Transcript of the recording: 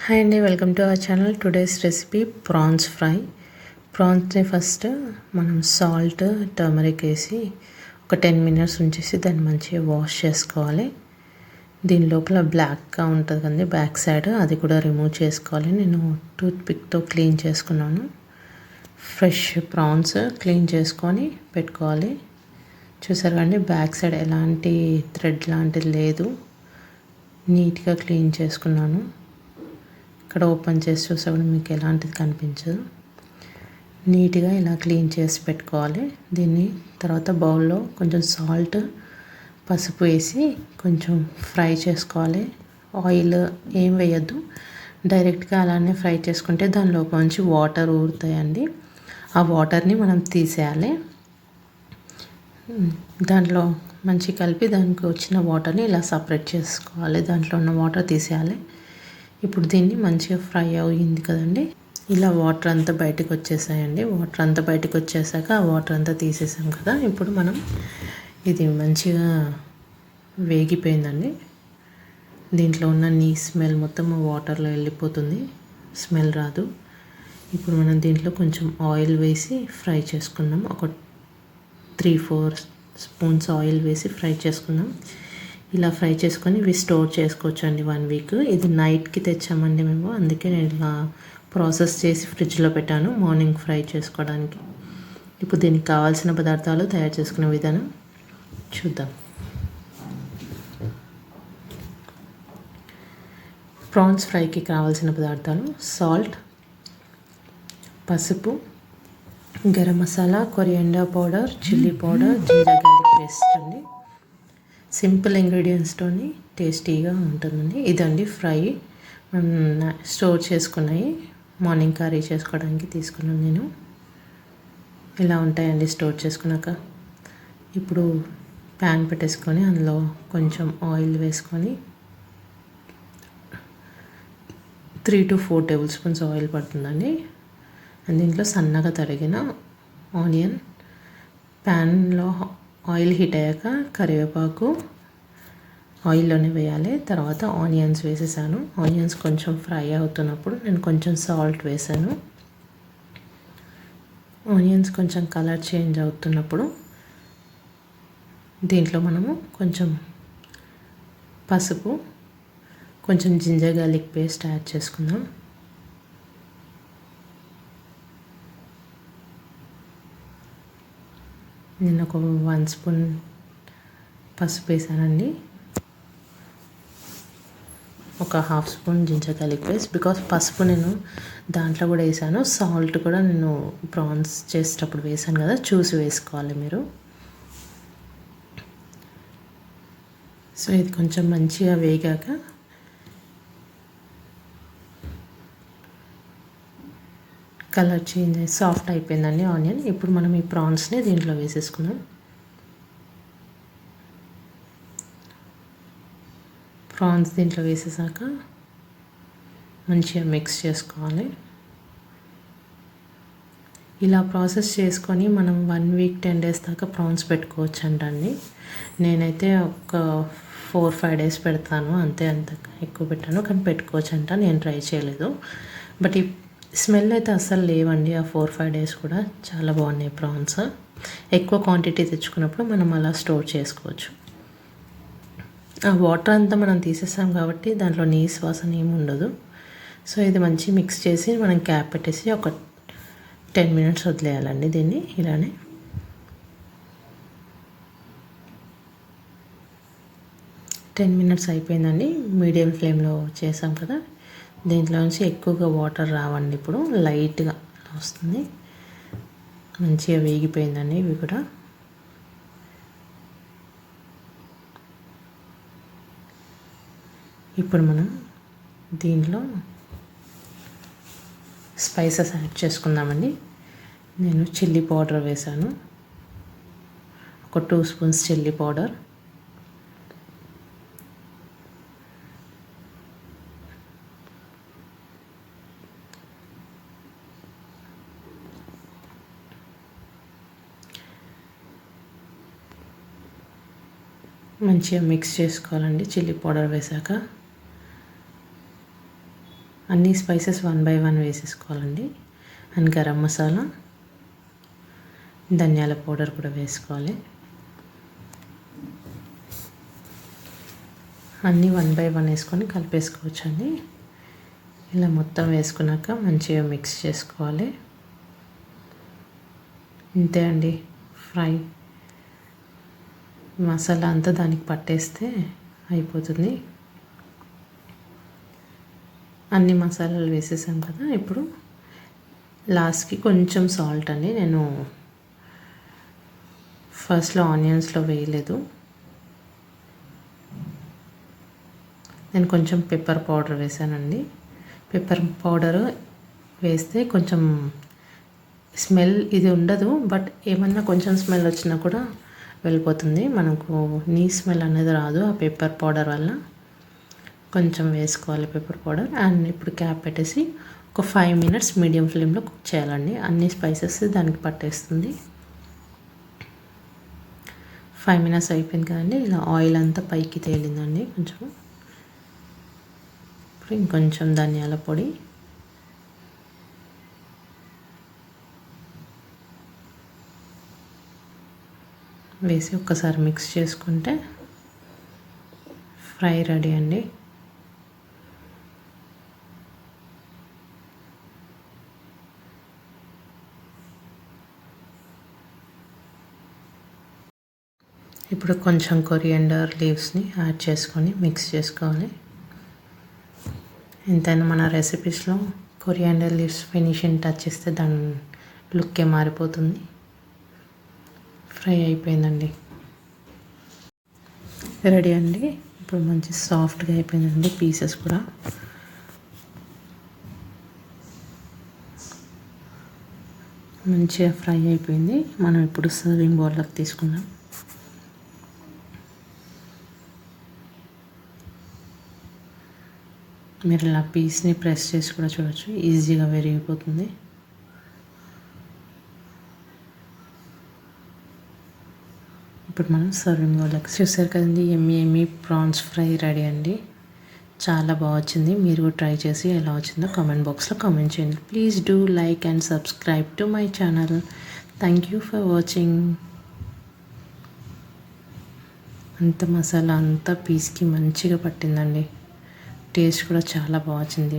Hi అండి, welcome to our channel. Today's recipe prawns fry. ప్రాన్స్ని first మనం salt, turmeric వేసి ఒక 10 మినిట్స్ ఉంచేసి దాన్ని మంచిగా వాష్ చేసుకోవాలి. దీని లోపల బ్లాక్గా ఉంటుంది కదండి బ్యాక్ సైడ్, అది కూడా రిమూవ్ చేసుకోవాలి. నేను టూత్ పిక్తో క్లీన్ చేసుకున్నాను. ఫ్రెష్ ప్రాన్స్ క్లీన్ చేసుకొని పెట్టుకోవాలి. చూసారు కండి, బ్యాక్ సైడ్ ఎలాంటి థ్రెడ్ లాంటిది లేదు, నీట్గా క్లీన్ చేసుకున్నాను. ఇక్కడ ఓపెన్ చేసి చూసా కూడా మీకు ఎలాంటిది కనిపించదు. నీట్గా ఇలా క్లీన్ చేసి పెట్టుకోవాలి. దీన్ని తర్వాత బౌల్లో కొంచెం సాల్ట్, పసుపు వేసి కొంచెం ఫ్రై చేసుకోవాలి. ఆయిల్ ఏం వేయద్దు, డైరెక్ట్గా అలానే ఫ్రై చేసుకుంటే దానిలోకి నుంచి వాటర్ ఊరుతాయండి. ఆ వాటర్ని మనం తీసేయాలి. దాంట్లో మంచి కలిపి దానికి వచ్చిన వాటర్ని ఇలా సపరేట్ చేసుకోవాలి. దాంట్లో ఉన్న వాటర్ తీసేయాలి. ఇప్పుడు దీన్ని మంచిగా ఫ్రై అయ్యింది కదండి, ఇలా వాటర్ అంతా బయటకు వచ్చేసాయండి. వాటర్ అంతా బయటకు వచ్చేసాక ఆ వాటర్ అంతా తీసేసాం కదా, ఇప్పుడు మనం ఇది మంచిగా వేగిపోయిందండి. దీంట్లో ఉన్న నీ స్మెల్ మొత్తం వాటర్లో వెళ్ళిపోతుంది, స్మెల్ రాదు. ఇప్పుడు మనం దీంట్లో కొంచెం ఆయిల్ వేసి ఫ్రై చేసుకున్నాం. ఒక 3-4 స్పూన్స్ ఆయిల్ వేసి ఫ్రై చేసుకున్నాం. ఇలా ఫ్రై చేసుకొని ఇవి స్టోర్ చేసుకోవచ్చు అండి 1 వీక్. ఇది నైట్కి తెచ్చామండి మేము, అందుకే నేను ఇలా ప్రాసెస్ చేసి ఫ్రిడ్జ్లో పెట్టాను మార్నింగ్ ఫ్రై చేసుకోవడానికి. ఇప్పుడు దీనికి కావాల్సిన పదార్థాలు తయారు చేసుకునే విధానం చూద్దాం. ప్రాన్స్ ఫ్రైకి కావాల్సిన పదార్థాలు: సాల్ట్, పసుపు, garam masala, coriander powder, chilli powder, ginger garlic paste అండి. సింపుల్ ఇంగ్రీడియంట్స్తోని టేస్టీగా ఉంటుందండి. ఇదండి ఫ్రై. స్టోర్ చేసుకున్నాయి, మార్నింగ్ కర్రీ చేసుకోవడానికి తీసుకున్నాను నేను. ఇలా ఉంటాయండి స్టోర్ చేసుకున్నాక. ఇప్పుడు ప్యాన్ పెట్టేసుకొని అందులో కొంచెం ఆయిల్ వేసుకొని 3 to 4 టేబుల్ స్పూన్స్ ఆయిల్ పడుతుందండి. అండ్ దీంట్లో సన్నగా తరిగిన ఆనియన్, ప్యాన్లో ఆయిల్ హీట్ అయ్యాక కరివేపాకు ఆయిల్లోనే వేయాలి. తర్వాత ఆనియన్స్ వేసేసాను. ఆనియన్స్ కొంచెం ఫ్రై అవుతున్నప్పుడు నేను కొంచెం సాల్ట్ వేసాను. ఆనియన్స్ కొంచెం కలర్ చేంజ్ అవుతున్నప్పుడు దీంట్లో మనము కొంచెం పసుపు, కొంచెం జింజర్ గార్లిక్ పేస్ట్ యాడ్ చేసుకుందాం. నేను ఒక 1 స్పూన్ పసుపు వేసానండి. ఒక 1/2 spoon ginger garlic paste, because పసుపు నేను దాంట్లో కూడా వేసాను. సాల్ట్ కూడా నేను ప్రాన్స్ చేసేటప్పుడు వేసాను కదా, చూసి వేసుకోవాలి మీరు. సో ఇది కొంచెం మంచిగా వేగాక కలర్ చేంజ్ అయ్యి సాఫ్ట్ అయిపోయిందండి ఆనియన్. ఇప్పుడు మనం ఈ ప్రాన్స్ని దీంట్లో వేసేసుకుందాం. ప్రాన్స్ దీంట్లో వేసేసాక మంచిగా మిక్స్ చేసుకోవాలి. ఇలా ప్రాసెస్ చేసుకొని మనం 1 వీక్ 10 డేస్ దాకా ప్రాన్స్ పెట్టుకోవచ్చు అంటండి. నేనైతే ఒక 4-5 డేస్ పెడతాను, అంత ఎక్కువ పెట్టాను, కానీ పెట్టుకోవచ్చు అంట. నేను ట్రై చేయలేదు, బట్ ఈ స్మెల్ అయితే అస్సలు లేవండి. ఆ 4-5 డేస్ కూడా చాలా బాగున్నాయి ప్రాన్స్. ఎక్కువ క్వాంటిటీ తెచ్చుకున్నప్పుడు మనం అలా స్టోర్ చేసుకోవచ్చు. ఆ వాటర్ అంతా మనం తీసేసాం కాబట్టి దాంట్లో నీసు వాసన ఏమి ఉండదు. సో ఇది మంచి మిక్స్ చేసి మనం క్యాప్ పెట్టేసి ఒక 10 మినిట్స్ వదిలేయాలండి దీన్ని. ఇలానే 10 మినిట్స్ అయిపోయిందండి. మీడియం ఫ్లేమ్లో చేసాం కదా, దీంట్లో నుంచి ఎక్కువగా వాటర్ రావండి. ఇప్పుడు లైట్గా వస్తుంది. మంచిగా వేగిపోయిందండి ఇవి కూడా. ఇప్పుడు మనం దీంట్లో స్పైసెస్ యాడ్ చేసుకుందామండి. నేను చిల్లీ పౌడర్ వేసాను, ఒక 2 స్పూన్స్ చిల్లీ పౌడర్, మంచిగా మిక్స్ చేసుకోవాలండి. చిల్లీ పౌడర్ వేసాక అన్ని స్పైసెస్ 1 బై 1 వేసేసుకోవాలండి. అండ్ గరం మసాలా, ధనియాల పౌడర్ కూడా వేసుకోవాలి. అన్నీ 1 బై 1 వేసుకొని కలిపేసుకోవచ్చండి. ఇలా మొత్తం వేసుకున్నాక మంచిగా మిక్స్ చేసుకోవాలి. ఇంతే అండి, ఫ్రై మసాలా అంతా దానికి పట్టేస్తే అయిపోతుంది. అన్ని మసాలాలు వేసేసాం కదా. ఇప్పుడు లాస్ట్కి కొంచెం సాల్ట్ అండి. నేను ఫస్ట్లో ఆనియన్స్లో వేయలేదు. నేను కొంచెం పెప్పర్ పౌడర్ వేసానండి. పెప్పర్ పౌడర్ వేస్తే కొంచెం స్మెల్ ఇది ఉండదు, బట్ ఏమన్నా కొంచెం స్మెల్ వచ్చినా కూడా వెళ్ళిపోతుంది. మనకు నీ స్మెల్ అనేది రాదు ఆ పెప్పర్ పౌడర్ వల్ల. కొంచెం వేసుకోవాలి పెప్పర్ పౌడర్. అండ్ ఇప్పుడు క్యాప్ పెట్టేసి ఒక 5 మినిట్స్ మీడియం ఫ్లేమ్లో కుక్ చేయాలండి. అన్ని స్పైసెస్ దానికి పట్టేస్తుంది. 5 మినిట్స్ అయిపోయింది కదండి. ఇలా ఆయిల్ అంతా పైకి తేలిందండి కొంచెం. ఇప్పుడు ఇంకొంచెం ధనియాల పొడి, వేసి ఒక్కసారి మిక్స్ చేసుకుంటే ఫ్రై రెడీ అండి. ఇప్పుడు కొంచెం కొరియాండర్ లీవ్స్ని యాడ్ చేసుకొని మిక్స్ చేసుకోవాలి. ఎంతైనా మన రెసిపీస్లో కొరియాండర్ లీవ్స్ ఫినిషింగ్ టచ్ ఇస్తే దాని లుక్కే మారిపోతుంది. ఫ్రై అయిపోయిందండి, రెడీ అండి. ఇప్పుడు మంచి సాఫ్ట్గా అయిపోయిందండి పీసెస్ కూడా. మంచిగా ఫ్రై అయిపోయింది. మనం ఇప్పుడు సర్వింగ్ బౌల్లోకి తీసుకుందాం. మీరు ఇలా పీస్ని ప్రెస్ చేసి కూడా చూడొచ్చు, ఈజీగా విరిగిపోతుంది. ఇప్పుడు మనం సర్వింగ్ బౌల్లోకి చూసారు కదండి. ఎమ్మి ప్రాన్స్ ఫ్రై రెడీ అండి. చాలా బాగా వచ్చింది. మీరు కూడా ట్రై చేసి ఎలా వచ్చిందో కామెంట్ బాక్స్లో కామెంట్ చేయండి. Please do like and subscribe to my channel. Thank you for watching. అంత మసాలా అంతా పీస్కి మంచిగా పట్టిందండి. టేస్ట్ కూడా చాలా బాగా వచ్చింది.